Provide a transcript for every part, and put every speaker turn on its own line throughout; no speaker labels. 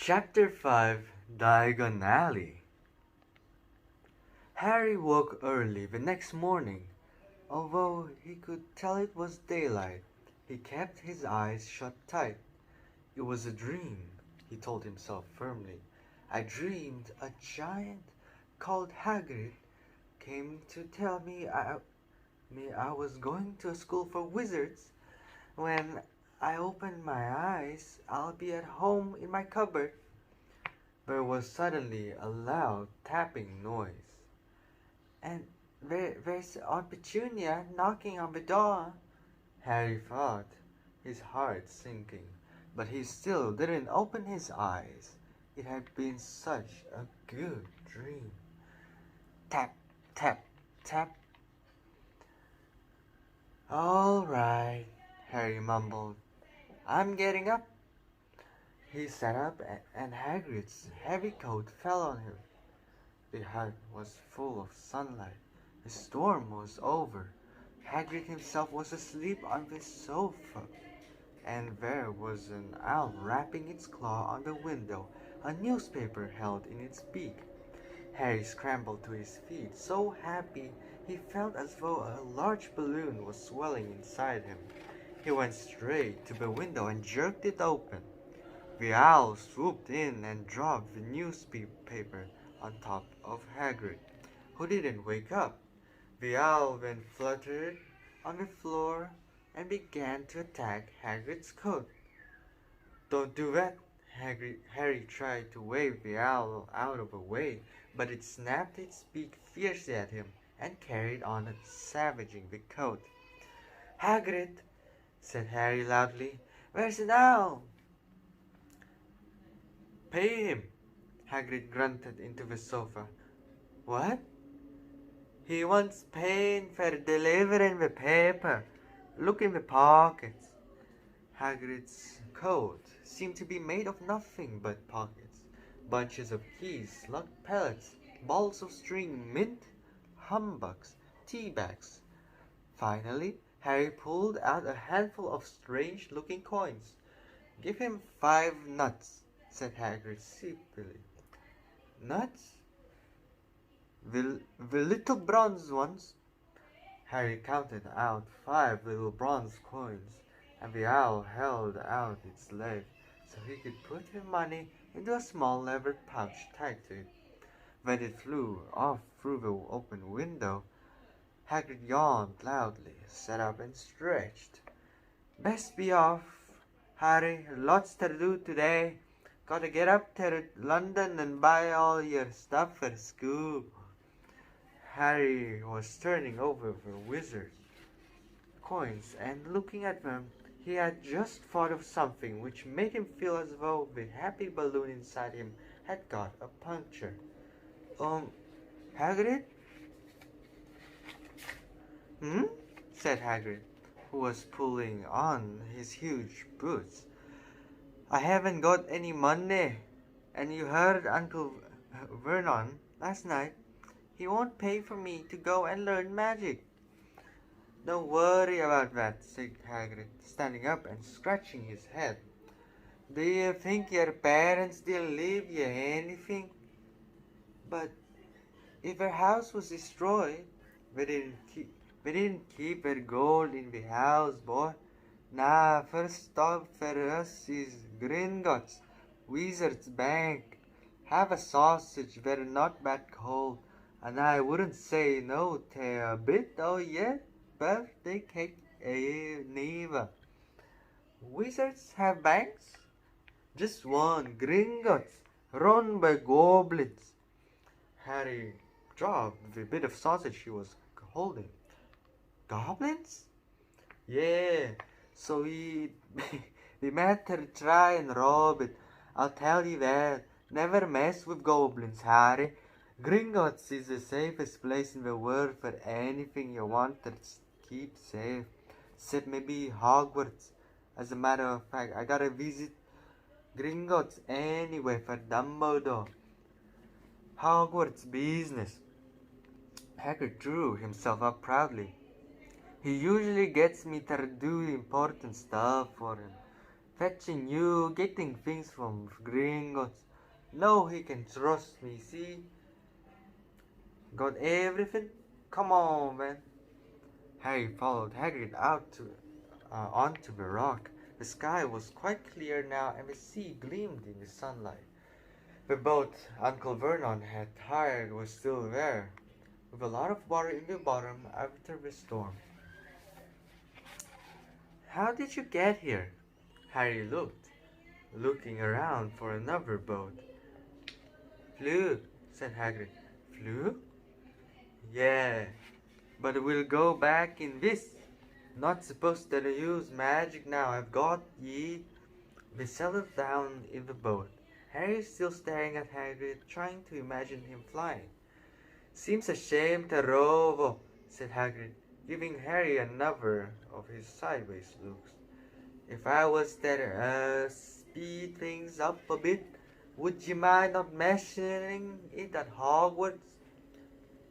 Chapter 5 Diagon Alley. Harry woke early the next morning. Although he could tell it was daylight, he kept his eyes shut tight. It was a dream, he told himself firmly. I dreamed a giant called Hagrid came to tell me I was going to a school for wizards. When I open my eyes, I'll be at home in my cupboard. There was suddenly a loud tapping noise. And there's Aunt Petunia knocking on the door, Harry thought, his heart sinking. But he still didn't open his eyes. It had been such a good dream. Tap, tap, tap. All right, Harry mumbled. I'm getting up. He sat up and Hagrid's heavy coat fell on him. The hut was full of sunlight. The storm was over. Hagrid himself was asleep on the sofa, and there was an owl rapping its claw on the window, a newspaper held in its beak. Harry scrambled to his feet, so happy he felt as though a large balloon was swelling inside him. He went straight to the window and jerked it open. The owl swooped in and dropped the newspaper on top of Hagrid, who didn't wake up. The owl then fluttered on the floor and began to attack Hagrid's coat. Don't do that! Harry tried to wave the owl out of the way, but it snapped its beak fiercely at him and carried on savaging the coat. Hagrid, said Harry loudly, where's an owl? Pay him, Hagrid grunted into the sofa. What? He wants paying for delivering the paper. Look in the pockets. Hagrid's coat seemed to be made of nothing but pockets. Bunches of keys, locked pellets, balls of string, mint, humbugs, tea bags. Finally, Harry pulled out a handful of strange-looking coins. Give him 5 nuts, said Hagrid sleepily. Nuts? The little bronze ones. Harry counted out 5 little bronze coins, and the owl held out its leg so he could put the money into a small leather pouch tied to it. When it flew off through the open window, Hagrid yawned loudly, sat up and stretched. Best be off, Harry. Lots to do today. Gotta get up to London and buy all your stuff for school. Harry was turning over the wizard's coins and looking at them. He had just thought of something which made him feel as though the happy balloon inside him had got a puncture. Hagrid? Said Hagrid, who was pulling on his huge boots. I haven't got any money, and you heard Uncle Vernon last night. He won't pay for me to go and learn magic. Don't worry about that, said Hagrid, standing up and scratching his head. Do you think your parents didn't leave you anything? But if their house was destroyed, they didn't keep their gold in the house, boy. Nah, first stop for us is Gringotts, Wizard's Bank. Have a sausage, they're not that cold, and I wouldn't say no to a bit, oh yeah, birthday cake, neither. Wizards have banks? Just one, Gringotts, run by goblins. Harry dropped the bit of sausage he was holding. Goblins? Yeah, so we better try and rob it. I'll tell you that. Never mess with goblins, Harry. Gringotts is the safest place in the world for anything you want to keep safe. Except maybe Hogwarts. As a matter of fact, I gotta visit Gringotts anyway for Dumbledore. Hogwarts business. Hagrid drew himself up proudly. He usually gets me to do important stuff for him. Fetching you, getting things from gringos. No, he can trust me, see? Got everything? Come on, man. Harry followed Hagrid onto the rock. The sky was quite clear now, and the sea gleamed in the sunlight. The boat Uncle Vernon had hired was still there, with a lot of water in the bottom after the storm. How did you get here? Harry looked, looking around for another boat. Flew, said Hagrid. Flew? Yeah, but we'll go back in this. Not supposed to use magic now, I've got ye. They settled down in the boat. Harry still staring at Hagrid, trying to imagine him flying. Seems a shame to rovo, said Hagrid, giving Harry another of his sideways looks. If I was there, speed things up a bit, would you mind not mentioning it at Hogwarts?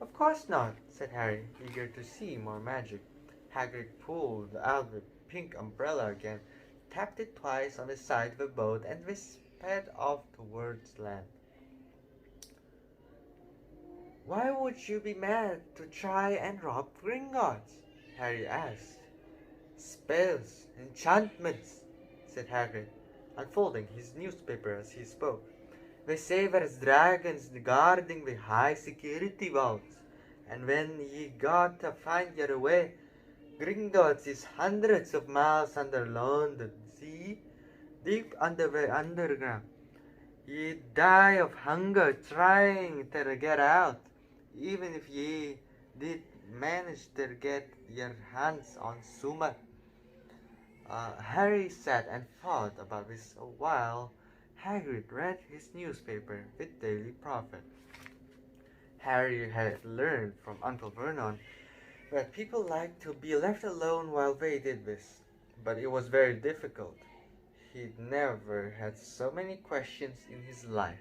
Of course not, said Harry, eager to see more magic. Hagrid pulled out the pink umbrella again, tapped it twice on the side of the boat, and they sped off towards land. Why would you be mad to try and rob Gringotts? Harry asked. Spells, enchantments, said Hagrid, unfolding his newspaper as he spoke. They say there's dragons guarding the high security vaults, and when ye got to find your way, Gringotts is hundreds of miles under London, see? Deep under the underground. Ye'd die of hunger trying to get out, even if ye did manage to get your hands on Suma. Harry sat and thought about this a while. Hagrid read his newspaper, The Daily Prophet. Harry had learned from Uncle Vernon that people liked to be left alone while they did this, but it was very difficult. He'd never had so many questions in his life.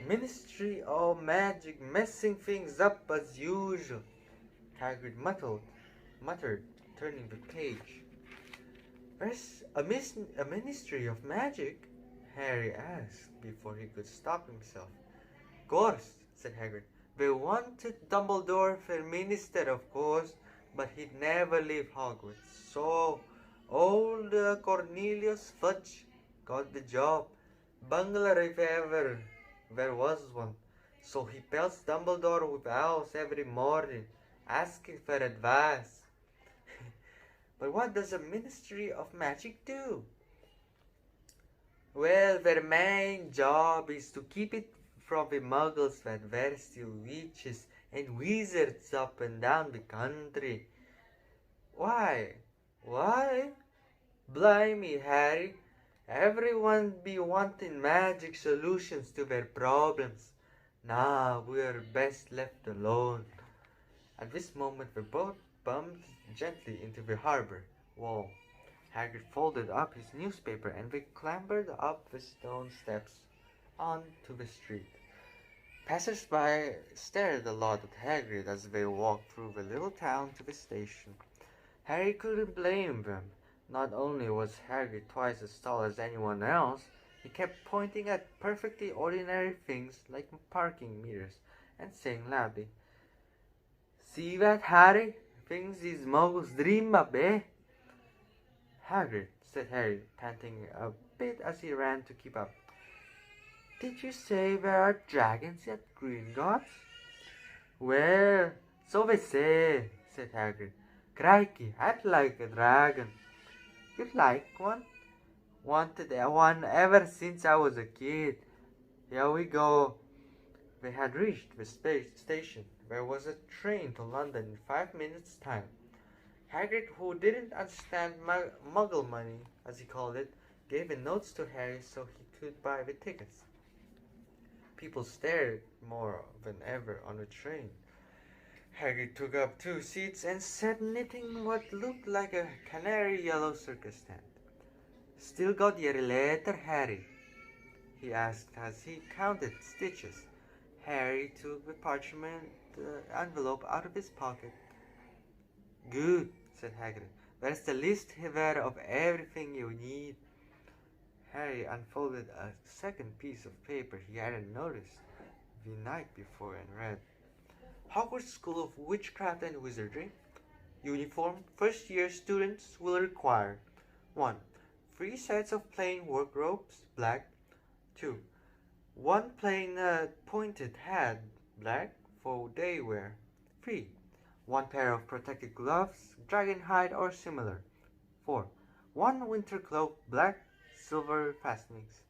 Ministry of Magic messing things up as usual, Hagrid muttered, turning the page. There's a Ministry of Magic? Harry asked before he could stop himself. Course, said Hagrid. They wanted Dumbledore for minister, of course, but he'd never leave Hogwarts. So, old Cornelius Fudge got the job. Bungler if ever there was one. So he pelts Dumbledore with owls every morning, asking for advice. But what does a Ministry of Magic do? Well, their main job is to keep it from the muggles that there still witches and wizards up and down the country. Why? Why? Blimey, Harry. Everyone be wanting magic solutions to their problems. Nah, we're best left alone. At this moment the boat bumped gently into the harbor wall. Hagrid folded up his newspaper and they clambered up the stone steps onto the street. Passers-by stared a lot at Hagrid as they walked through the little town to the station. Harry couldn't blame them. Not only was Hagrid twice as tall as anyone else, he kept pointing at perfectly ordinary things like parking meters and saying loudly, "See that, Harry? Things these muggles dream up, eh?" Hagrid, said Harry, panting a bit as he ran to keep up. Did you say there are dragons at Gringotts? Well, so they say, said Hagrid. Crikey, I'd like a dragon. You'd like one? Wanted one ever since I was a kid. Here we go. They had reached the station. There was a train to London in 5 minutes' time. Hagrid, who didn't understand muggle money, as he called it, gave the notes to Harry so he could buy the tickets. People stared more than ever on the train. Hagrid took up 2 seats and sat knitting what looked like a canary yellow circus tent. Still got your letter, Harry? He asked as he counted stitches. Harry took the parchment envelope out of his pocket. Good, said Hagrid. That's the list there of everything you need. Harry unfolded a second piece of paper he hadn't noticed the night before and read. Hogwarts School of Witchcraft and Wizardry. Uniform. First year students will require 1. 3 sets of plain work robes, black. 2. 1 plain pointed hat, black, for day wear. 3. 1 pair of protective gloves, dragon hide or similar. 4. 1 winter cloak, black, silver fastenings.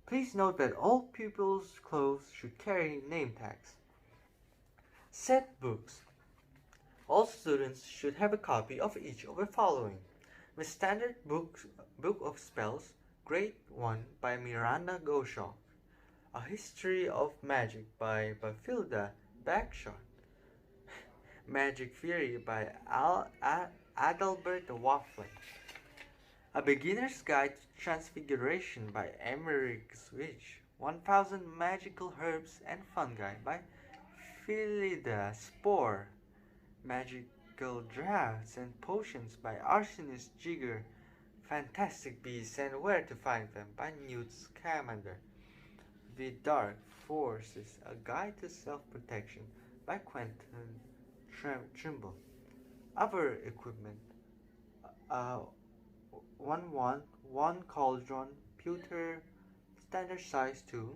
Please note that all pupils' clothes should carry name tags. Set books. All students should have a copy of each of the following. The Standard Book of Spells, Grade 1 by Miranda Goshaw. A History of Magic by Bathilda Bagshot. Magic Theory by Adalbert Waffling. A Beginner's Guide to Transfiguration by Emmerich Switch. 1000 Magical Herbs and Fungi by Philida Spore. Magical Draughts and Potions by Arsonist Jigger. Fantastic Beasts and Where to Find Them by Newt Scamander. The Dark Forces, A Guide to Self-Protection by Quentin Trimble. Other equipment. 1 wand, 1 cauldron, pewter, standard size 2,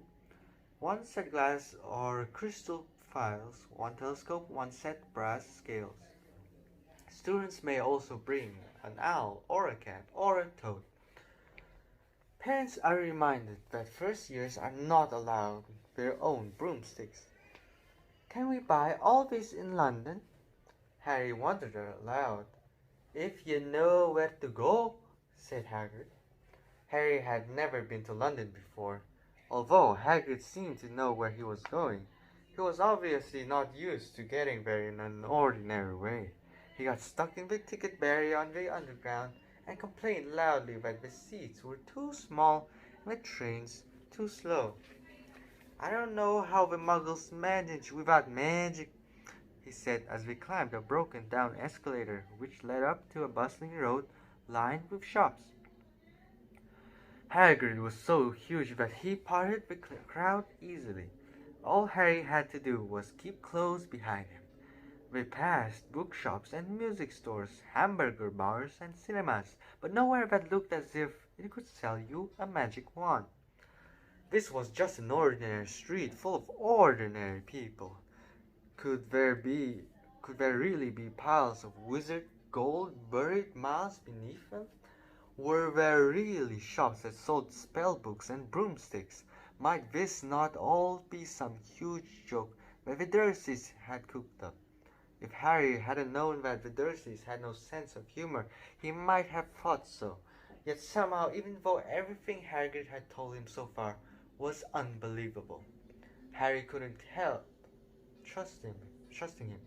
1 set glass or crystal phials, 1 telescope, 1 set brass scales. Students may also bring an owl or a cat or a toad. Parents are reminded that first years are not allowed their own broomsticks. Can we buy all this in London? Harry wondered aloud. If you know where to go, said Hagrid. Harry had never been to London before. Although Hagrid seemed to know where he was going, he was obviously not used to getting there in an ordinary way. He got stuck in the ticket barrier on the Underground and complained loudly that the seats were too small and the trains too slow. I don't know how the Muggles manage without magic, he said as they climbed a broken-down escalator which led up to a bustling road lined with shops. Hagrid was so huge that he parted the crowd easily. All Harry had to do was keep close behind him. They passed bookshops and music stores, hamburger bars and cinemas, but nowhere that looked as if it could sell you a magic wand. This was just an ordinary street full of ordinary people. Could there really be piles of wizard gold buried miles beneath them? Were there really shops that sold spell books and broomsticks? Might this not all be some huge joke that the Dursleys had cooked up? If Harry hadn't known that the Dursleys had no sense of humor, he might have thought so. Yet somehow, even though everything Hagrid had told him so far was unbelievable, Harry couldn't help trusting him.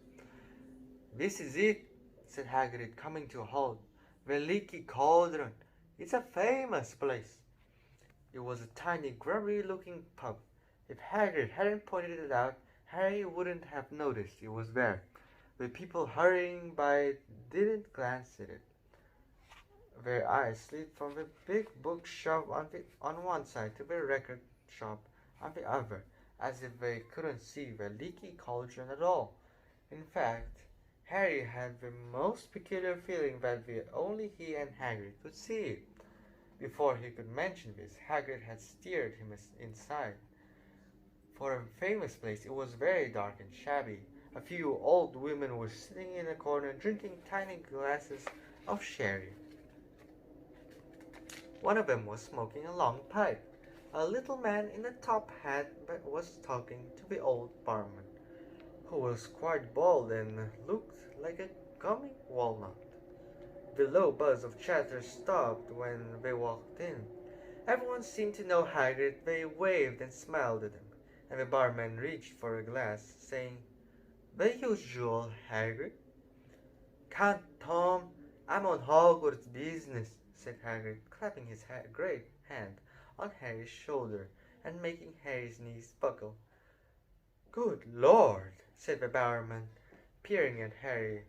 This is it, said Hagrid, coming to a halt. The Leaky Cauldron. It's a famous place. It was a tiny, grubby-looking pub. If Hagrid hadn't pointed it out, Harry wouldn't have noticed it was there. The people hurrying by didn't glance at it. Their eyes slid from the big bookshop on one side to the record shop on the other, as if they couldn't see the Leaky Cauldron at all. In fact, Harry had the most peculiar feeling that only he and Hagrid could see it. Before he could mention this, Hagrid had steered him inside. For a famous place, it was very dark and shabby. A few old women were sitting in a corner drinking tiny glasses of sherry. One of them was smoking a long pipe. A little man in a top hat was talking to the old barman, who was quite bald and looked like a gummy walnut. The low buzz of chatter stopped when they walked in. Everyone seemed to know Hagrid. They waved and smiled at him, and the barman reached for a glass, saying, "The usual, Hagrid." "Can't, Tom. I'm on Hogwarts business," said Hagrid, clapping his great hand on Harry's shoulder and making Harry's knees buckle. "Good Lord," said the barman, peering at Harry.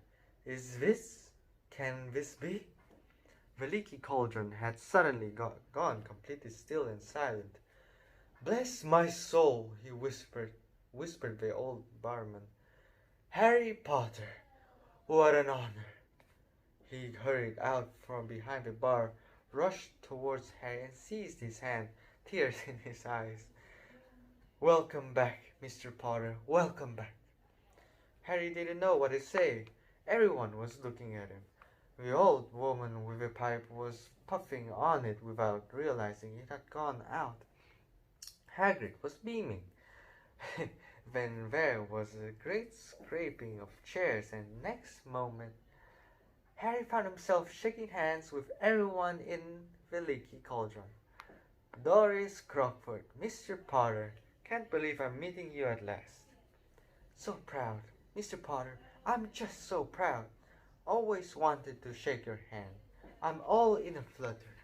Can this be?" The leaky cauldron had suddenly gone completely still and silent. "Bless my soul," he whispered the old barman. "Harry Potter! What an honor!" He hurried out from behind the bar, rushed towards Harry, and seized his hand, tears in his eyes. "Welcome back, Mr. Potter, welcome back." Harry didn't know what to say. Everyone was looking at him. The old woman with the pipe was puffing on it without realizing it had gone out. Hagrid was beaming. Then there was a great scraping of chairs, and next moment Harry found himself shaking hands with everyone in the leaky cauldron. "Doris Crockford, Mr. Potter, can't believe I'm meeting you at last." "So proud, Mr. Potter, I'm just so proud. Always wanted to shake your hand. I'm all in a flutter."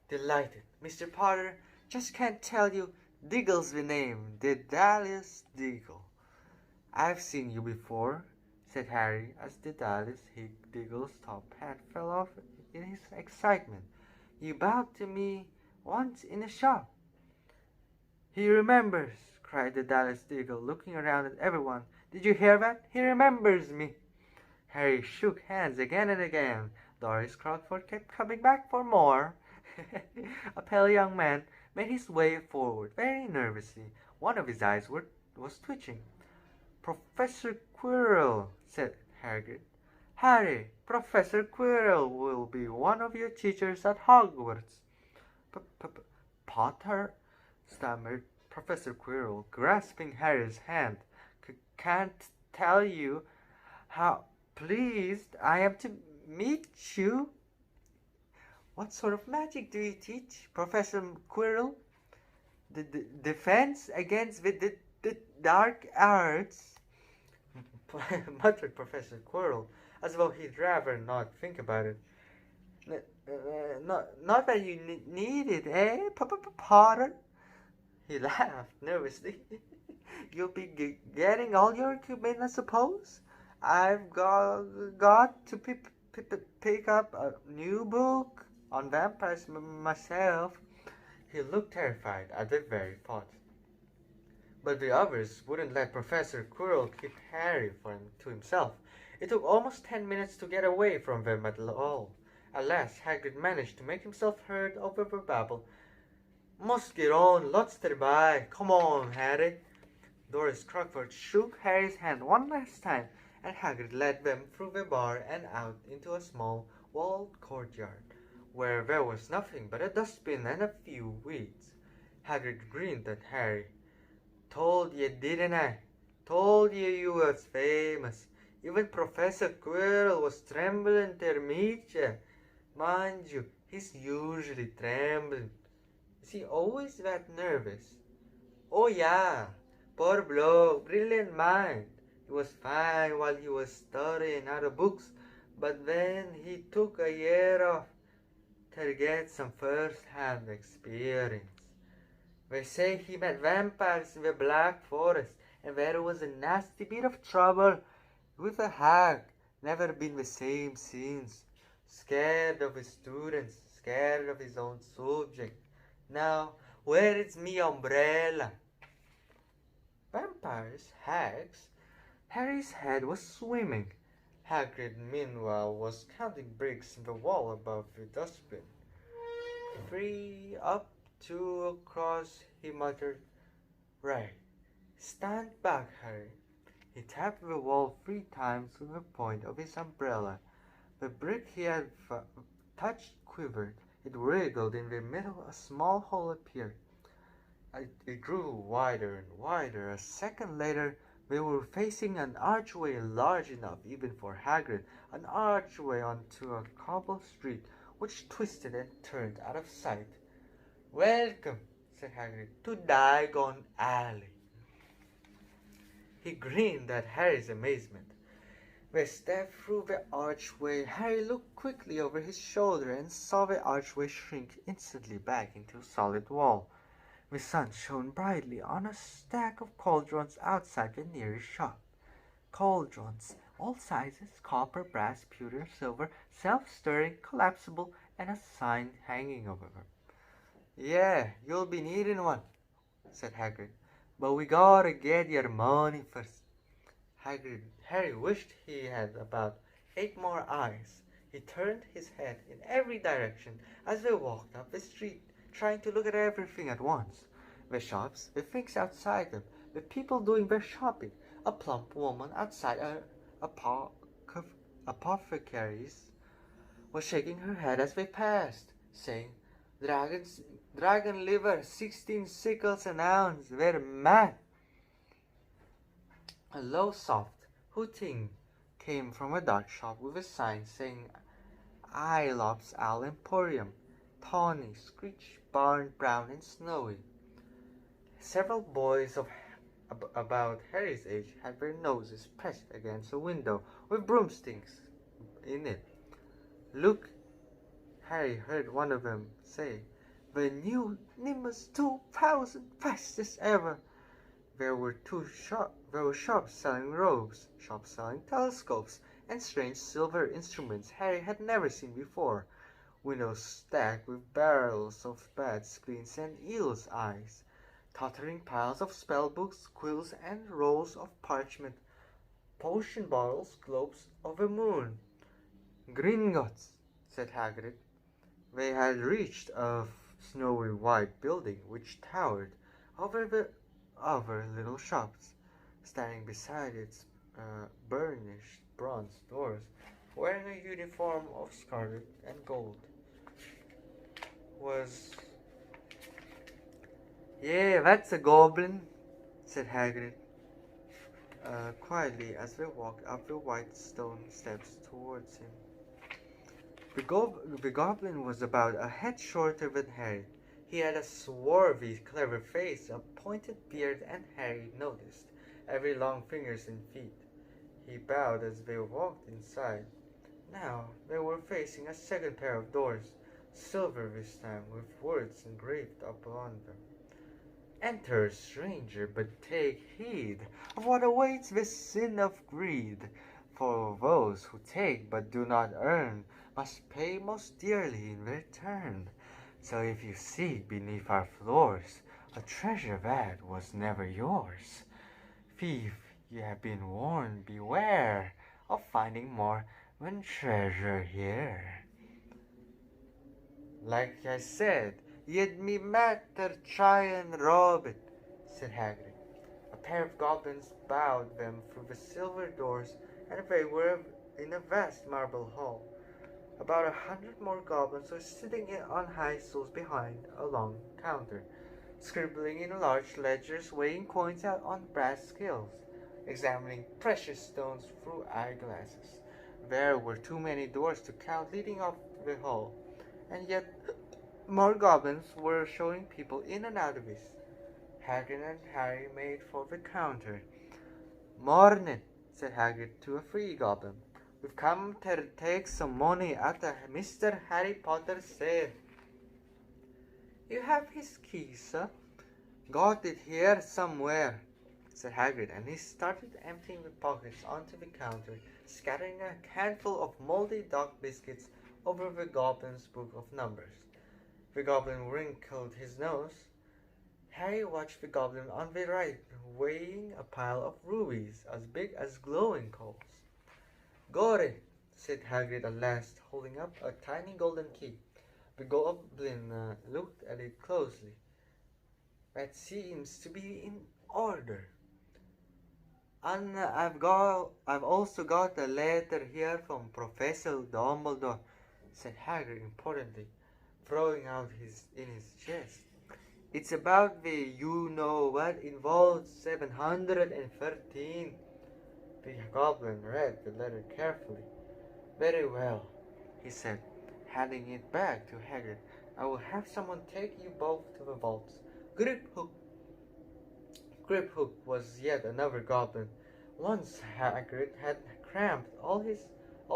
"Delighted, Mr. Potter. Just can't tell you. Diggle's the name, Daedalus Diggle." "I've seen you before," said Harry, as Diggle's top hat fell off in his excitement. "You bowed to me once in a shop." "He remembers!" cried Daedalus Diggle, looking around at everyone. "Did you hear that? He remembers me!" Harry shook hands again and again. Doris Crockford kept coming back for more. A pale young man made his way forward very nervously. One of his eyes was twitching. "Professor Quirrell," said Hagrid. "Harry, Professor Quirrell will be one of your teachers at Hogwarts." "Potter," stammered Professor Quirrell, grasping Harry's hand. "Can't tell you how pleased I am to meet you." "What sort of magic do you teach, Professor Quirrell?" The defense against the dark arts," muttered Professor Quirrell, as though he'd rather not think about it. Not that you need it, eh, Potter?" He laughed nervously. "You'll be getting all your equipment, I suppose? I've got to pick up a new book on vampires myself." He looked terrified at the very thought. But the others wouldn't let Professor Quirrell keep Harry to himself. It took almost 10 minutes to get away from them at all. At last Hagrid managed to make himself heard over the babble. "Must get on, lots to buy. Come on, Harry." Doris Crockford shook Harry's hand one last time, and Hagrid led them through the bar and out into a small walled courtyard, where there was nothing but a dustbin and a few weeds. Hagrid grinned at Harry. "Told you, didn't I? Told you was famous. Even Professor Quirrell was trembling to meet you. Mind you, he's usually trembling. Is he always that nervous?" "Oh, yeah. Poor bloke, brilliant mind. He was fine while he was studying out of books, but then he took a year off to get some first-hand experience. They say he met vampires in the Black Forest, and there was a nasty bit of trouble with a hag. Never been the same since. Scared of his students, scared of his own subject. Now, where is me umbrella?" Vampires? Hags? Harry's head was swimming. Hagrid, meanwhile, was counting bricks in the wall above the dustbin. "3 up, 2 across," he muttered. "Right. Stand back, Harry." He tapped the wall 3 times with the point of his umbrella. The brick he had touched quivered. It wriggled in the middle. A small hole appeared. It grew wider and wider. A second later, they were facing an archway large enough even for Hagrid, an archway onto a cobbled street, which twisted and turned out of sight. "Welcome," said Hagrid, "to Diagon Alley." He grinned at Harry's amazement. They stepped through the archway. Harry looked quickly over his shoulder and saw the archway shrink instantly back into a solid wall. The sun shone brightly on a stack of cauldrons outside the nearest shop. Cauldrons, all sizes, copper, brass, pewter, silver, self-stirring, collapsible, and a sign hanging over her. "Yeah, you'll be needing one," said Hagrid. "But we gotta get your money first." Harry wished he had about 8 more eyes. He turned his head in every direction as they walked up the street, trying to look at everything at once. The shops, the things outside them, the people doing their shopping. A plump woman outside apothecary's was shaking her head as they passed, saying, "Dragons, dragon liver, 16 sickles an ounce, they're mad." A low, soft hooting came from a dark shop with a sign saying "Ilops Al Emporium," tawny, screech, barn brown, and snowy. Several boys of about Harry's age had their noses pressed against a window with broomsticks in it. "Look," Harry heard one of them say, "the new Nimbus 2000, fastest ever." There were shops selling robes, shops selling telescopes, and strange silver instruments Harry had never seen before. Windows stacked with barrels of bats' spleens and eels' eyes. Tottering piles of spell books, quills, and rolls of parchment. Potion bottles, globes of the moon. "Gringotts," said Hagrid. They had reached a snowy white building which towered over the other little shops. Standing beside its burnished bronze doors, wearing a uniform of scarlet and gold, was... "Yeah, that's a goblin," said Hagrid, quietly as they walked up the white stone steps towards him. The goblin was about a head shorter than Harry. He had a swarthy, clever face, a pointed beard, and Harry noticed every long fingers and feet. He bowed as they walked inside. Now they were facing a second pair of doors, silver this time, with words engraved upon them. "Enter, stranger, but take heed of what awaits the sin of greed. For those who take but do not earn must pay most dearly in their turn. So if you seek beneath our floors a treasure that was never yours, thief, you have been warned, beware of finding more than treasure here." "Like I said, you'd me matter try and rob it," said Hagrid. A pair of goblins bowed them through the silver doors, and they were in a vast marble hall. About 100 more goblins were sitting on high stools behind a long counter, scribbling in large ledgers, weighing coins out on brass scales, examining precious stones through eyeglasses. There were too many doors to count leading off the hall, and yet more goblins were showing people in and out of it. Hagrid and Harry made for the counter. "Morning," said Hagrid to a free goblin. "We've come to take some money out of Mr. Harry Potter's safe." "You have his key, sir?" "Got it here somewhere," said Hagrid, and he started emptying the pockets onto the counter, scattering a handful of moldy dog biscuits over the goblin's book of numbers. The goblin wrinkled his nose. Harry watched the goblin on the right, weighing a pile of rubies as big as glowing coals. "Got it," said Hagrid at last, holding up a tiny golden key. The goblin looked at it closely. "That seems to be in order. And I've also got a letter here from Professor Dumbledore," said Hagrid importantly, throwing out in his chest. "It's about the you-know-what involved 713. The goblin read the letter carefully. "Very well," he said, handing it back to Hagrid. "I will have someone take you both to the vaults. Griphook." Griphook was yet another goblin. Once Hagrid had crammed all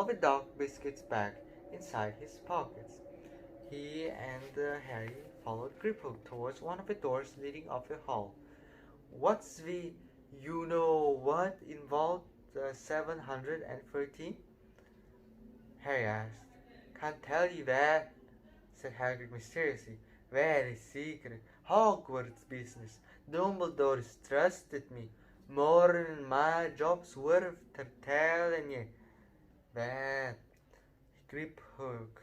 the dog biscuits back inside his pockets. He and Harry followed Griphook towards one of the doors leading off the hall. "What's the you-know-what involved 713? Harry asked. "Can't tell you that," said Hagrid mysteriously. Very secret. Hogwarts business. Dumbledore's trusted me. More than my job's worth, telling you. That grip hook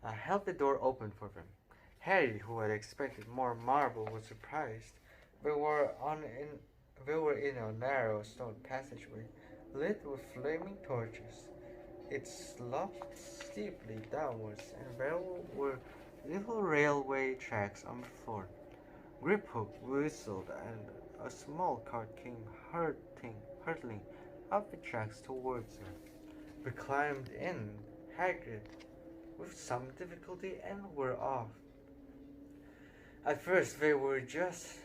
held the door open for them. Harry, who had expected more marble, was surprised. They were in a narrow stone passageway, lit with flaming torches. It sloped steeply downwards, and there were little railway tracks on the floor. Griphook whistled, and a small cart came hurtling up the tracks towards them. We climbed in, Hagrid, with some difficulty, and were off. At first they were just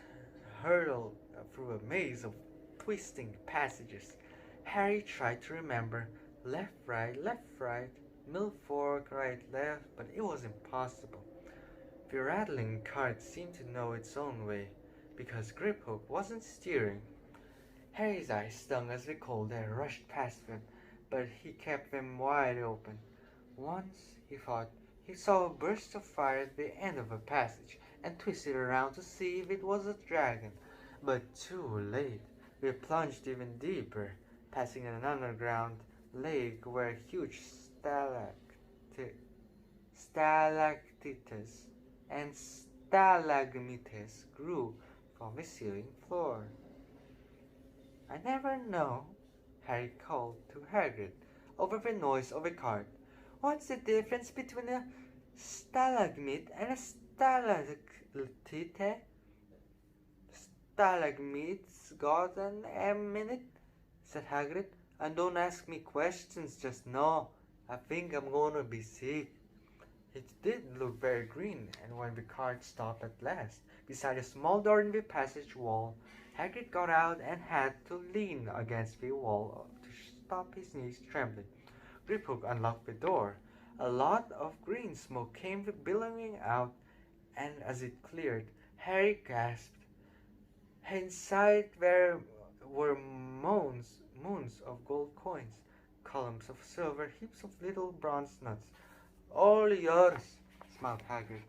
hurtled through a maze of twisting passages. Harry tried to remember left, right, middle fork, right, left, but it was impossible. The rattling cart seemed to know its own way, because Griphook wasn't steering. Harry's eyes stung as the cold air rushed past them, but he kept them wide open. Once, he thought, he saw a burst of fire at the end of a passage, and twisted around to see if it was a dragon. But too late. We plunged even deeper, passing an underground lake where huge stalactites and stalagmites grew from the ceiling floor. I never know, Harry called to Hagrid over the noise of a cart. What's the difference between a stalagmite and a stalactite? Stalagmites got an M in it, said Hagrid. And don't ask me questions, just know. I think I'm gonna be sick. It did look very green, and when the cart stopped at last, beside a small door in the passage wall, Hagrid got out and had to lean against the wall to stop his knees trembling. Griphook unlocked the door. A lot of green smoke came billowing out, and as it cleared, Harry gasped. Inside there were moons of gold coins, columns of silver, heaps of little bronze nuts. All yours, smiled Hagrid.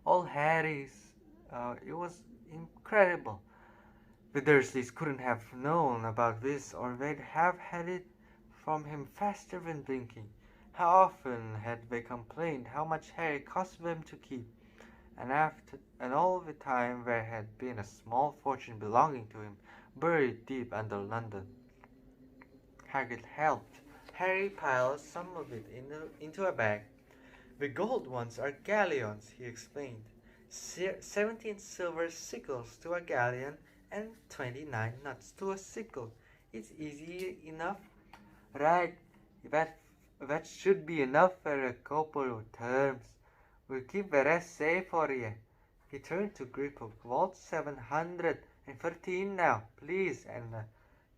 All Harry's. It was incredible. The Dursleys couldn't have known about this, or they'd have had it from him faster than blinking. How often had they complained how much Harry cost them to keep, and all the time there had been a small fortune belonging to him, buried deep under London. Hagrid helped Harry pile some of it into a bag. The gold ones are galleons, he explained. 17 silver sickles to a galleon and 29 nuts to a sickle. It's easy enough. Right, that should be enough for a couple of terms. We'll keep the rest safe for you. He turned to Griphook. Vault 713 now, please, and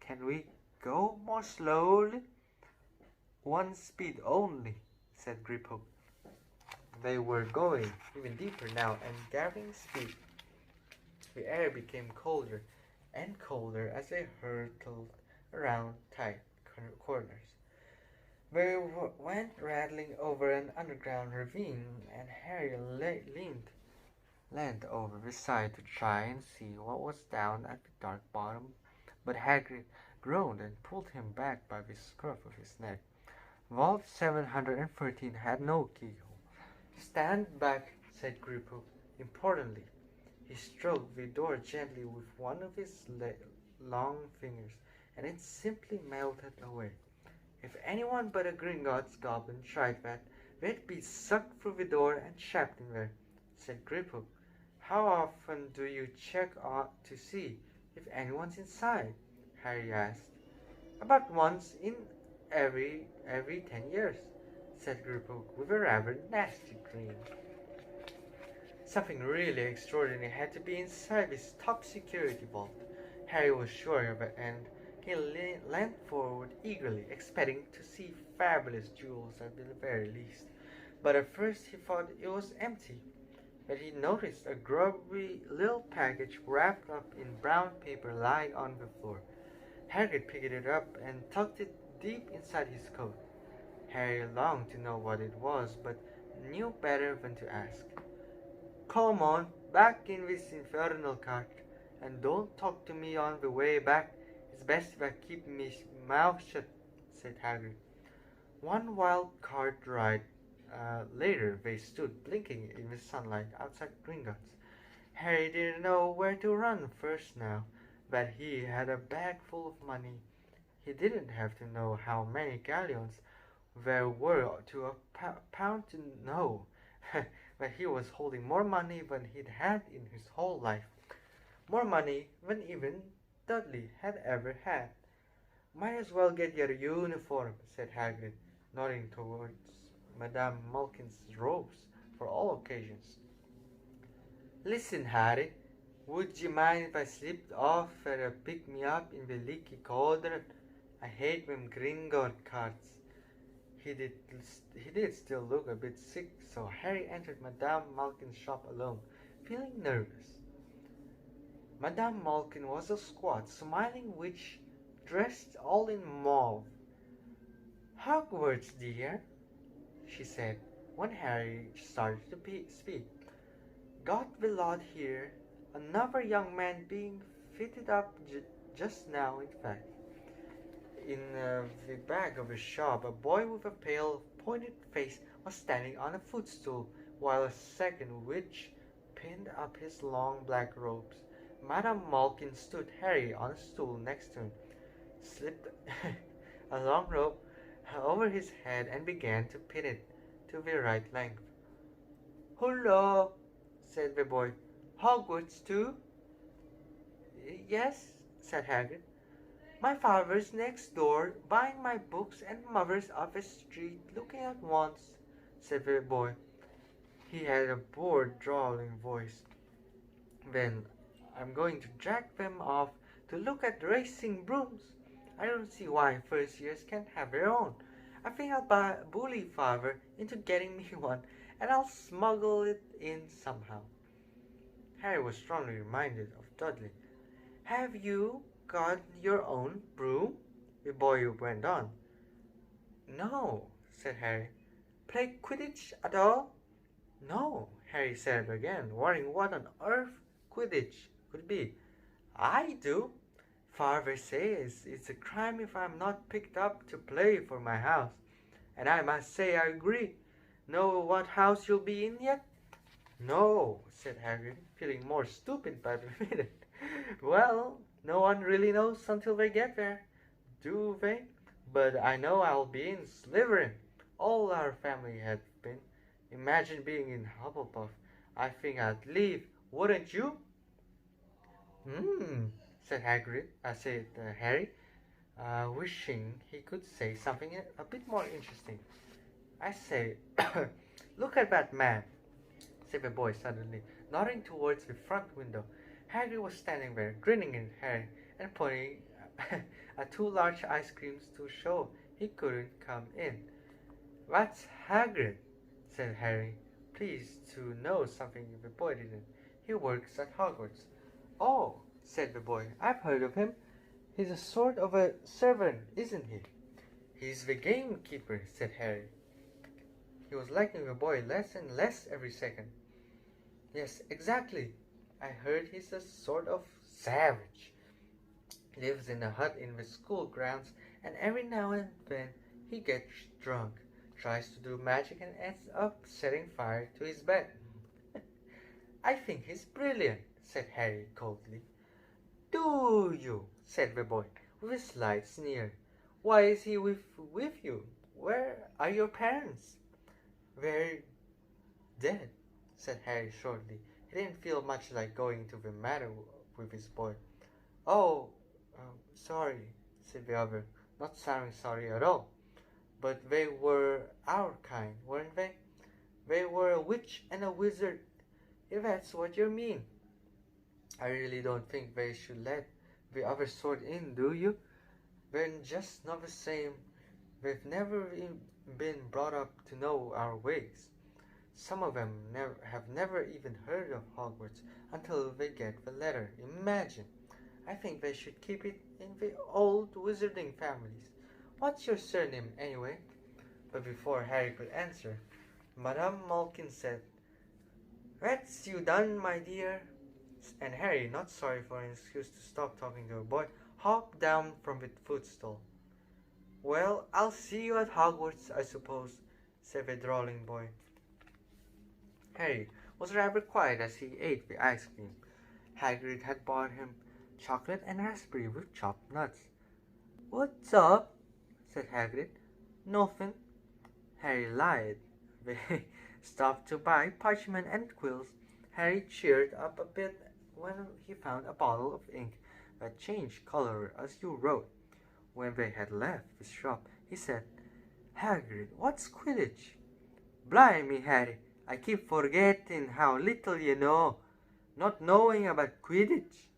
can we go more slowly? One speed only, said Griphook. They were going even deeper now and gathering speed. The air became colder and colder as they hurtled around tight corners. They went rattling over an underground ravine, and Harry leaned over the side to try and see what was down at the dark bottom, but Hagrid groaned and pulled him back by the scruff of his neck. Vault 713 had no keyhole. Stand back, said Griphook, importantly. He stroked the door gently with one of his long fingers, and it simply melted away. If anyone but a Gringotts goblin tried that, they'd be sucked through the door and trapped in there, said Griphook. How often do you check to see if anyone's inside? Harry asked. About once in every 10 years, said Griphook with a rather nasty grin. Something really extraordinary had to be inside this top security vault. Harry was sure of it, and he leaned forward eagerly, expecting to see fabulous jewels at the very least. But at first he thought it was empty. But he noticed a grubby little package wrapped up in brown paper lying on the floor. Hagrid picked it up and tucked it deep inside his coat. Harry longed to know what it was, but knew better than to ask. Come on, back in this infernal cart, and don't talk to me on the way back. It's best if I keep my mouth shut, said Hagrid. One wild cart ride later, they stood blinking in the sunlight outside Gringotts. Harry didn't know where to run first now that he had a bag full of money. He didn't have to know how many galleons there were to a pound to know that he was holding more money than he'd had in his whole life. More money than even Dudley had ever had. Might as well get your uniform, said Hagrid, nodding towards Madame Malkin's robes for all occasions. Listen, Harry, would you mind if I slipped off for a pick-me-up in the leaky cauldron? I hate them Gringotts carts. He did still look a bit sick, so Harry entered Madame Malkin's shop alone, feeling nervous. Madame Malkin was a squat, smiling witch dressed all in mauve. Hogwarts, dear, she said, when Harry started to speak. Got the lot here. Another young man being fitted up just now, in fact. In the back of the shop, a boy with a pale, pointed face was standing on a footstool, while a second witch pinned up his long black robes. Madame Malkin stood Harry on a stool next to him, slipped a long rope over his head, and began to pin it to the right length. "Hullo!" said the boy. "Hogwarts too?" "Yes," said Hagrid. "My father's next door, buying my books, and mother's up the street, looking at once," said the boy. He had a bored, drawling voice. "Then I'm going to drag them off to look at racing brooms. I don't see why first years can't have their own. I think I'll bully father into getting me one, and I'll smuggle it in somehow." Harry was strongly reminded of Dudley. "Have you got your own broom?" the boy went on. "No," said Harry. "Play Quidditch at all?" "No," Harry said again, wondering what on earth Quidditch could be. "I do. Father says it's a crime if I'm not picked up to play for my house. And I must say I agree. Know what house you'll be in yet?" "No," said Hagrid, feeling more stupid by the minute. "Well, no one really knows until they get there, do they? But I know I'll be in Slytherin. All our family have been. Imagine being in Hufflepuff. I think I'd leave, wouldn't you?" Said Harry, wishing he could say something a bit more interesting. "I say, look at that man," said the boy suddenly, nodding towards the front window. Harry was standing there, grinning at Harry and pointing at two large ice creams to show he couldn't come in. "That's Hagrid," said Harry, pleased to know something the boy didn't. "He works at Hogwarts." "Oh," said the boy, "I've heard of him. He's a sort of a servant, isn't he?" "He's the gamekeeper," said Harry. He was liking the boy less and less every second. "Yes, exactly. I heard he's a sort of savage. Lives in a hut in the school grounds, and every now and then he gets drunk, tries to do magic, and ends up setting fire to his bed." "I think he's brilliant," said Harry coldly. "Do you?" said the boy, with a slight sneer. "Why is he with you? Where are your parents?" "They're dead," said Harry shortly. He didn't feel much like going into the matter with his boy. "Oh, sorry," said the other, not sounding sorry at all. "But they were our kind, weren't they? They were a witch and a wizard, if that's what you mean." "I really don't think they should let the other sort in, do you? They're just not the same. They've never been brought up to know our ways. Some of them have never even heard of Hogwarts until they get the letter. Imagine! I think they should keep it in the old wizarding families. What's your surname, anyway?" But before Harry could answer, Madame Malkin said, "What's you done, my dear?" And Harry, not sorry for an excuse to stop talking to a boy, hopped down from the footstool. "Well, I'll see you at Hogwarts, I suppose," said the drawling boy. Harry was rather quiet as he ate the ice cream. Hagrid had bought him chocolate and raspberry with chopped nuts. "What's up?" said Hagrid. "Nothing." Harry lied. They stopped to buy parchment and quills. Harry cheered up a bit when he found a bottle of ink that changed color as you wrote. When they had left the shop, he said, "Hagrid, what's Quidditch?" "Blimey, Harry, I keep forgetting how little you know. Not knowing about Quidditch."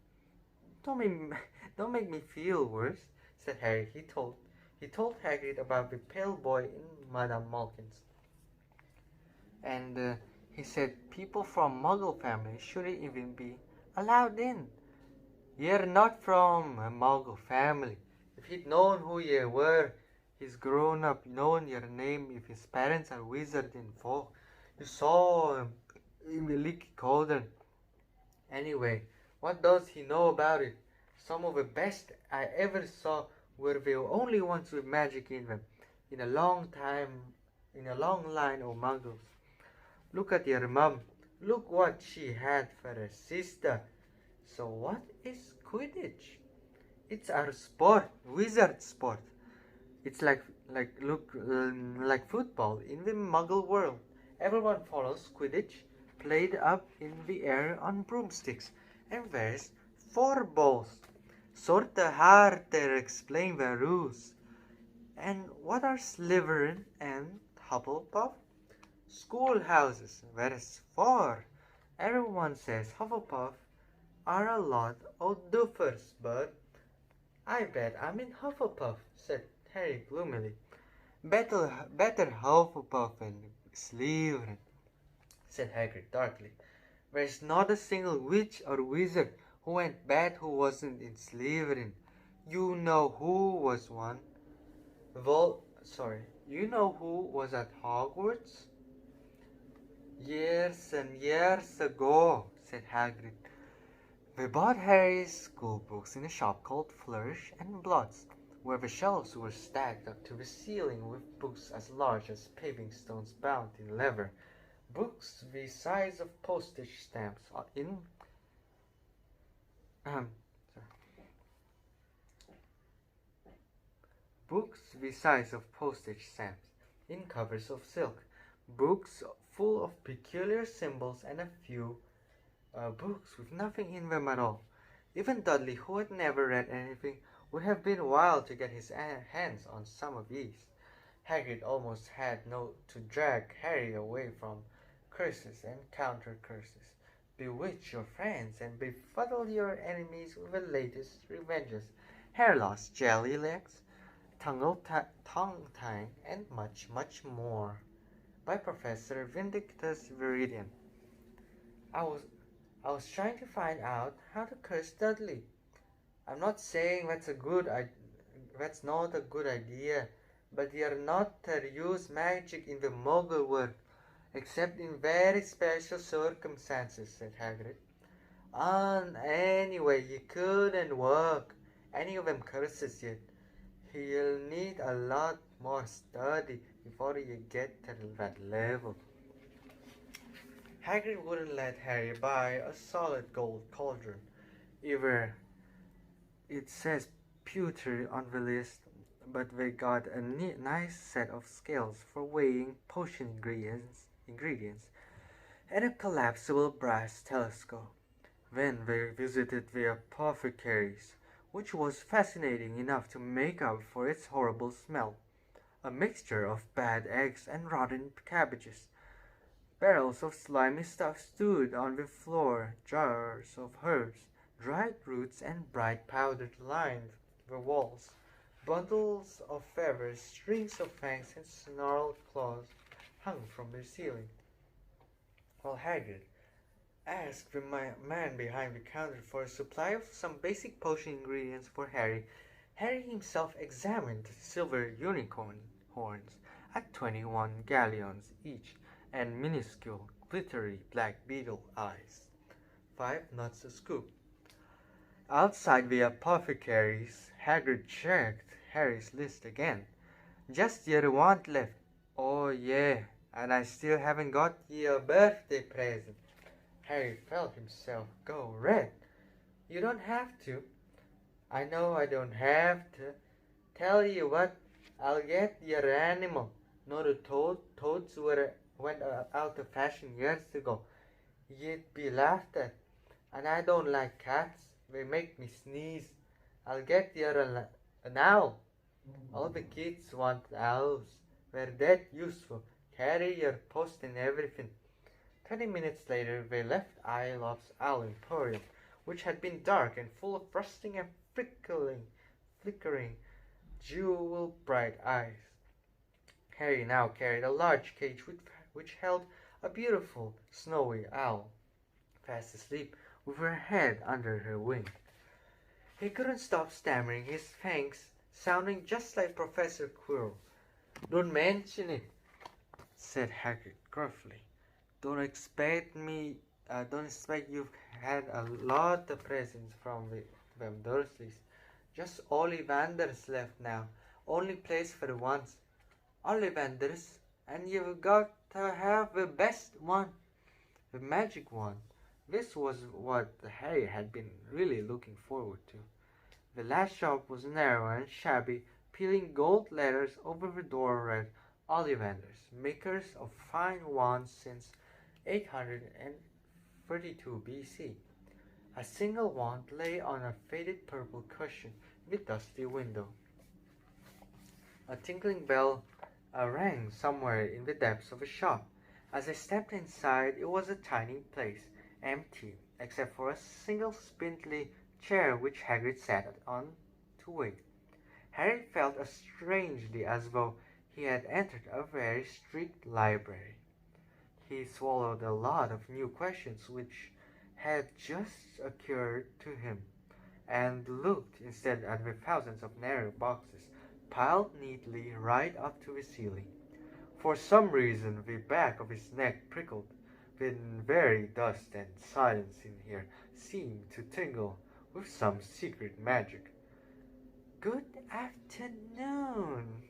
Don't make, don't make me feel worse," said Harry. He told Hagrid about the pale boy in Madame Malkin's. And he said people from Muggle families shouldn't even be allowed in. "You're not from a Muggle family. If he'd known who you were, he's grown up knowing your name if his parents are wizards and folk. You saw him in the leaky cauldron. Anyway, what does he know about it? Some of the best I ever saw were the only ones with magic in them, in a long line of muggles. Look at your mum. Look what she had for a sister. So what is Quidditch? It's our sport, wizard sport. It's like football in the Muggle world. Everyone follows Quidditch, played up in the air on broomsticks, and there's 4 balls. Sorta hard to explain the rules. And what are Slytherin and Hufflepuff? Schoolhouses. There's 4. Everyone says Hufflepuff are a lot of doofers, but I bet I'm in Hufflepuff, said Harry gloomily. Better Hufflepuff than Slytherin, said Hagrid darkly. There's not a single witch or wizard who went bad who wasn't in Slytherin. You know who was one. You know who was at Hogwarts? Years and years ago, said Hagrid. They bought Harry's school books in a shop called Flourish and Blots, where the shelves were stacked up to the ceiling with books as large as paving stones bound in leather, books the size of postage stamps books the size of postage stamps in covers of silk, books full of peculiar symbols, and a few books with nothing in them at all. Even Dudley, who had never read anything, would have been wild to get his hands on some of these. Hagrid almost had to drag Harry away from curses and counter-curses, bewitch your friends, and befuddle your enemies with the latest revenges, hair loss, jelly legs, tongue-tying, and much, much more. By Professor Vindictus Viridian. I was trying to find out how to curse Dudley. I'm not saying that's not a good idea, but you're not to use magic in the Muggle world, except in very special circumstances, said Hagrid. And anyway, you couldn't work any of them curses yet. You'll need a lot more study before you get to that level. Hagrid wouldn't let Harry buy a solid gold cauldron. Either it says pewter on the list, but they got a nice set of scales for weighing potion ingredients and a collapsible brass telescope. Then they visited the apothecary's, which was fascinating enough to make up for its horrible smell, a mixture of bad eggs and rotten cabbages. Barrels of slimy stuff stood on the floor, jars of herbs, dried roots, and bright powder lined the walls. Bundles of feathers, strings of fangs, and snarled claws hung from the ceiling. While Hagrid asked the man behind the counter for a supply of some basic potion ingredients for Harry, Harry himself examined the silver unicorn horns at 21 galleons each, and minuscule, glittery black beetle eyes. 5 nuts a scoop. Outside the apothecary's, Hagrid checked Harry's list again. Just the other one left. Oh yeah, and I still haven't got ye a birthday present. Harry felt himself go red. You don't have to. I know I don't have to. Tell you what, I'll get your animal. Not a toad. Toads went out of fashion years ago. You'd be laughed at. And I don't like cats. They make me sneeze. I'll get you an owl. All the kids want owls. They're that useful. Carry your post and everything. 20 minutes later, they left Ilov's Owl Emporium, which had been dark and full of rusting and flickering, jewel-bright eyes. Harry now carried a large cage which held a beautiful, snowy owl, fast asleep with her head under her wing. He couldn't stop stammering, his thanks sounding just like Professor Quirrell. "Don't mention it," said Hagrid gruffly. Don't expect you've had a lot of presents from them Dursleys. Just Ollivanders left now. Only place for the ones. Ollivanders, and you've got to have the best one. The magic one. This was what Harry had been really looking forward to. The last shop was narrow and shabby, peeling gold letters over the door read Ollivanders, makers of fine wands since 832 BC. A single wand lay on a faded purple cushion in the dusty window. A tinkling bell rang somewhere in the depths of the shop. As I stepped inside, it was a tiny place, empty, except for a single spindly chair which Hagrid sat on to wait. Harry felt as strangely as though he had entered a very strict library. He swallowed a lot of new questions which had just occurred to him, and looked instead at the thousands of narrow boxes piled neatly right up to the ceiling. For some reason the back of his neck prickled. The very dust and silence in here seemed to tingle with some secret magic. "Good afternoon,"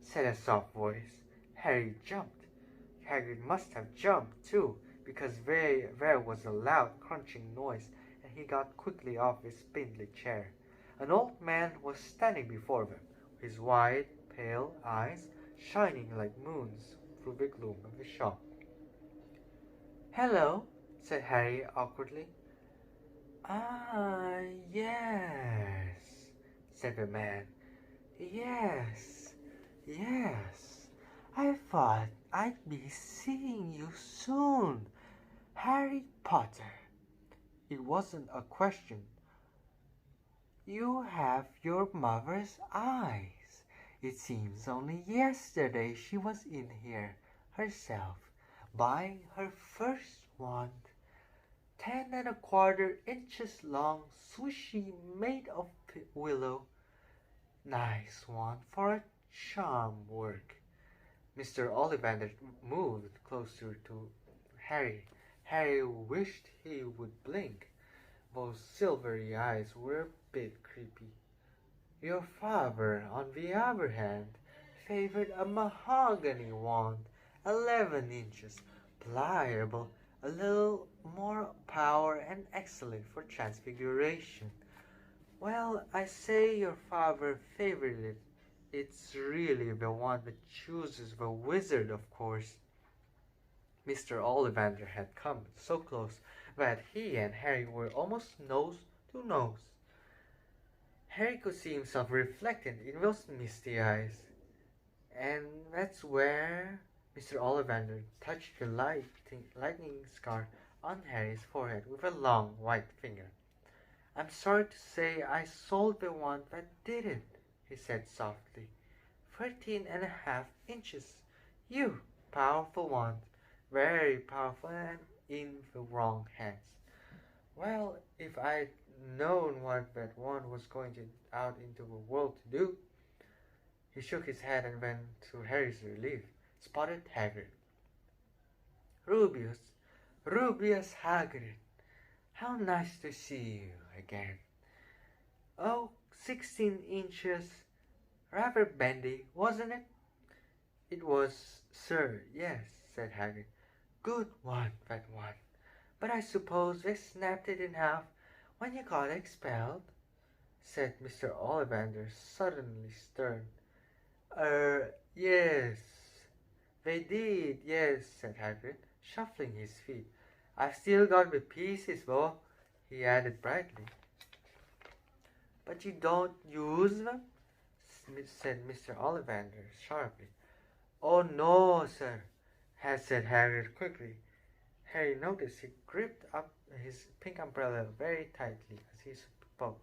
said a soft voice. Harry jumped. Hagrid must have jumped, too, because there was a loud crunching noise, and he got quickly off his spindly chair. An old man was standing before them, his wide, pale eyes shining like moons through the gloom of the shop. "Hello," said Harry awkwardly. "Ah, yes," said the man. "Yes, yes. I thought I'd be seeing you soon. Harry Potter." It wasn't a question. "You have your mother's eyes. It seems only yesterday she was in here herself, buying her first wand. 10 1/4 inches long, swishy, made of willow. Nice wand for a charm work." Mr. Ollivander moved closer to Harry. Harry wished he would blink. Those silvery eyes were a bit creepy. "Your father, on the other hand, favored a mahogany wand, 11 inches, pliable, a little more power, and excellent for transfiguration." "Well, I say your father favored it. It's really the one that chooses the wizard, of course." Mr. Ollivander had come so close that he and Harry were almost nose to nose. Harry could see himself reflected in those misty eyes. "And that's where—" Mr. Ollivander touched the lightning scar on Harry's forehead with a long white finger. "I'm sorry to say I sold the one that did it," he said softly. 13 1/2 inches. You powerful wand. Very powerful and in the wrong hands. Well, if I'd known what that wand was going out into the world to do." He shook his head and then, to Harry's relief, spotted Hagrid. Rubius, Rubius Hagrid, how nice to see you again. Oh, 16 inches. Rather bendy, wasn't it? It was, sir, yes, said Hagrid. Good one, that one. But I suppose they snapped it in half when you got expelled, said Mr. Ollivander, suddenly stern. Yes, they did, yes, said Hagrid, shuffling his feet. I've still got the pieces, though, he added brightly. But you don't use them? Said Mr. Ollivander sharply. Oh, no, sir, said Hagrid quickly. Harry noticed he gripped up his pink umbrella very tightly as he spoke.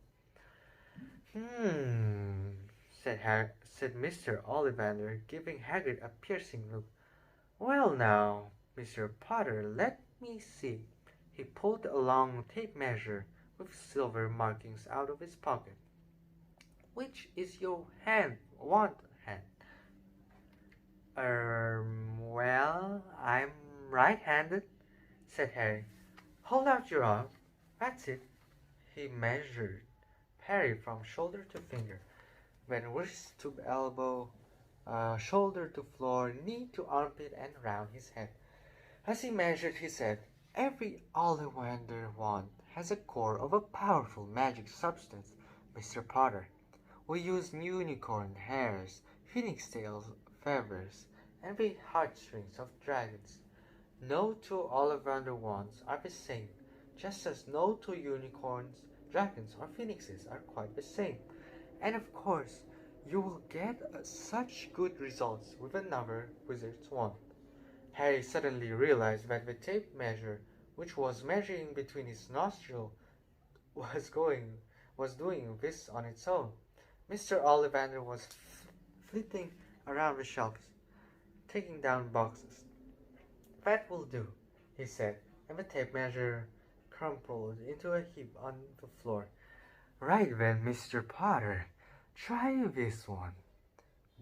Said Mr. Ollivander, giving Hagrid a piercing look. Well now, Mr. Potter, let me see. He pulled a long tape measure with silver markings out of his pocket. Which is your wand hand? Well, I'm right-handed, said Harry. Hold out your arm. That's it. He measured Harry from shoulder to finger, then wrist to elbow, shoulder to floor, knee to armpit, and round his head. As he measured, he said, Every Ollivander wand has a core of a powerful magic substance, Mr. Potter. We use unicorn hairs, phoenix tails, feathers, and the heartstrings of dragons. No two Ollivander wands are the same, just as no two unicorns, dragons, or phoenixes are quite the same. And of course, you will get such good results with another wizard's wand. Harry suddenly realized that the tape measure, which was measuring between his nostrils, was doing this on its own. Mr. Ollivander was flitting around the shelves, taking down boxes. That will do, he said, and the tape measure crumpled into a heap on the floor. Right then, Mr. Potter, try this one.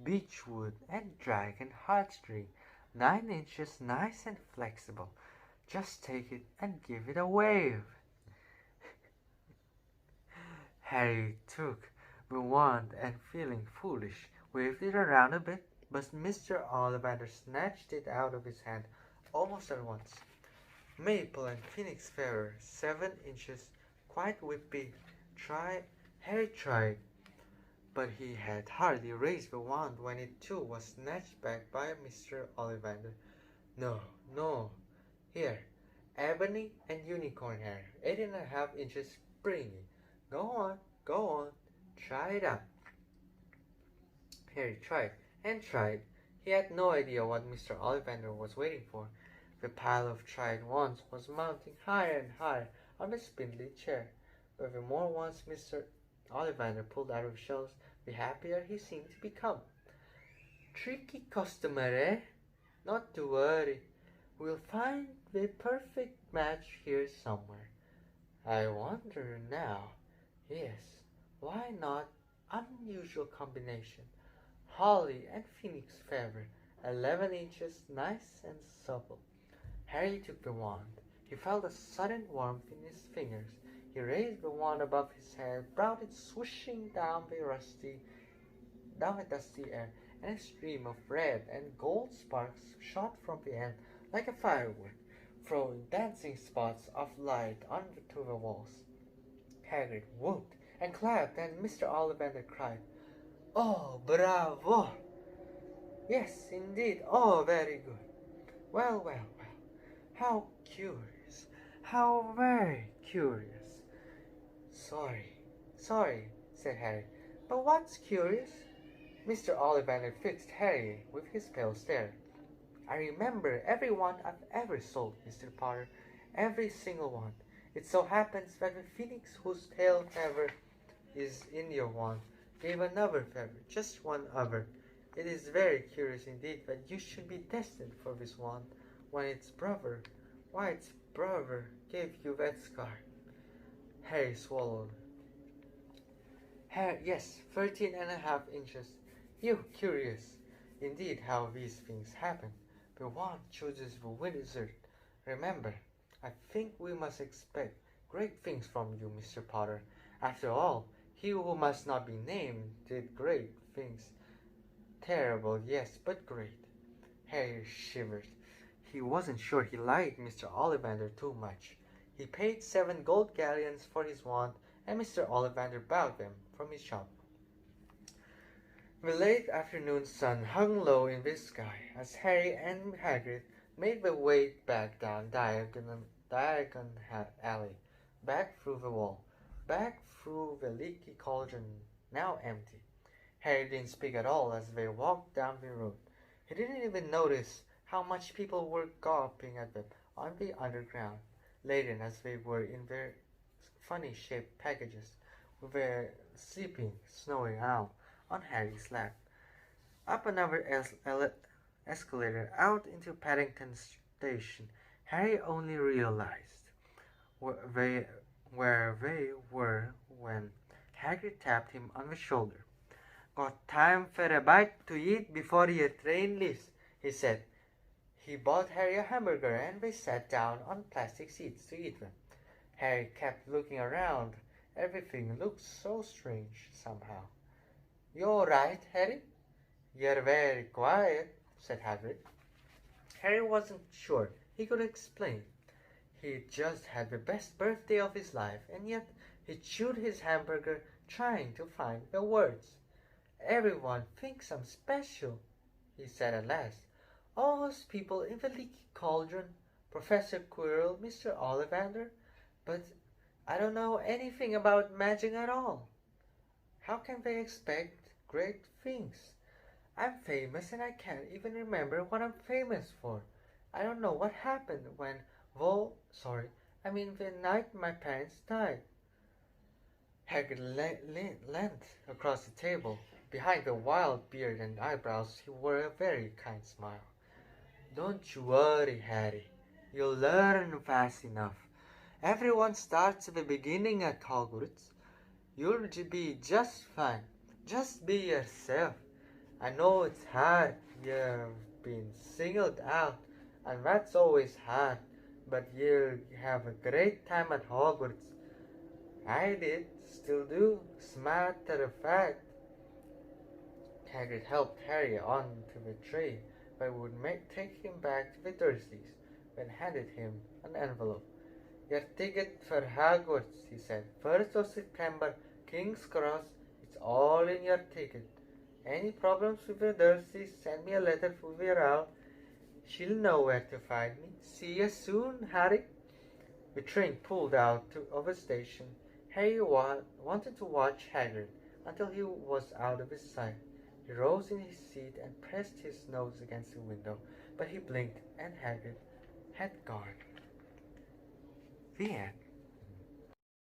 Beechwood and dragon heartstring, 9 inches, nice and flexible. Just take it and give it a wave. Harry took the wand and, feeling foolish, waved it around a bit, but Mr. Ollivander snatched it out of his hand almost at once. Maple and phoenix feather, 7 inches, quite whippy. Harry tried, but he had hardly raised the wand when it too was snatched back by Mr. Ollivander. No, no. Here, ebony and unicorn hair, 8.5 inches, springy. Go on, try it out. Harry tried and tried. He had no idea what Mr. Ollivander was waiting for. The pile of tried wands was mounting higher and higher on the spindly chair, but the more wands Mr. Ollivander pulled out of the shelves, the happier he seemed to become. Tricky customer, eh? Not to worry. We'll find the perfect match here somewhere. I wonder now. Yes, why not? Unusual combination. Holly and phoenix feather, 11 inches, nice and supple. Harry took the wand. He felt a sudden warmth in his fingers. He raised the wand above his head, brought it swishing down the dusty air, and a stream of red and gold sparks shot from the end like a firework, throwing dancing spots of light onto the walls. Hagrid whooped and clapped, and Mr. Ollivander cried, Oh, bravo! Yes, indeed, oh, very good. Well. How curious, how very curious. Sorry, said Harry. But what's curious? Mr. Ollivander fixed Harry with his pale stare. I remember every one I've ever sold, Mr. Potter, every single one. It so happens that the phoenix whose tail feather is in your wand gave another feather, just one other. It is very curious indeed that you should be destined for this wand, when its brother gave you that scar. Harry swallowed. Yes, 13.5 inches. You curious indeed how these things happen. The wand chooses the wizard Remember, I think we must expect great things from you, Mr. Potter. After all, he who must not be named did great things. Terrible, yes, but great. Harry shivered. He wasn't sure he liked Mr. Ollivander too much. He paid 7 gold galleons for his wand, and Mr. Ollivander bowed them from his shop. The late afternoon sun hung low in the sky as Harry and Hagrid made their way back down Diagon Alley, back through the wall, back through the leaky cauldron, now empty. Harry didn't speak at all as they walked down the road. He didn't even notice how much people were gawping at them on the underground, laden as they were in their funny-shaped packages, with their sleeping snowing out on Harry's lap. Up another escalator out into Paddington Station, Harry only realized where they were when Hagrid tapped him on the shoulder. "Got time for a bite to eat before your train leaves," he said. He bought Harry a hamburger and they sat down on plastic seats to eat them. Harry kept looking around. Everything looked so strange somehow. "You all right, Harry?" "You're very quiet," said Hagrid. Harry wasn't sure he could explain. He'd just had the best birthday of his life, and yet he chewed his hamburger trying to find the words. "Everyone thinks I'm special," he said at last. "All those people in the leaky cauldron, Professor Quirrell, Mr. Ollivander, but I don't know anything about magic at all. How can they expect great things? I'm famous and I can't even remember what I'm famous for. I don't know what happened when the night my parents died." Hagrid leant across the table. Behind the wild beard and eyebrows he wore a very kind smile. "Don't you worry, Harry. You'll learn fast enough. Everyone starts at the beginning at Hogwarts. You'll be just fine. Just be yourself. I know it's hard. You've been singled out, and that's always hard. But you'll have a great time at Hogwarts. I did, still do, as a matter of fact." Hagrid helped Harry onto the tray that would take him back to the Dursleys, then handed him an envelope. "Your ticket for Hogwarts," he said. "1st of September, King's Cross. It's all in your ticket. Any problems with the Dursleys, send me a letter through the owl. She'll know where to find me. See you soon, Harry." The train pulled out of the station. Harry wanted to watch Hagrid until he was out of his sight. He rose in his seat and pressed his nose against the window, but he blinked and Hagrid had gone. The end.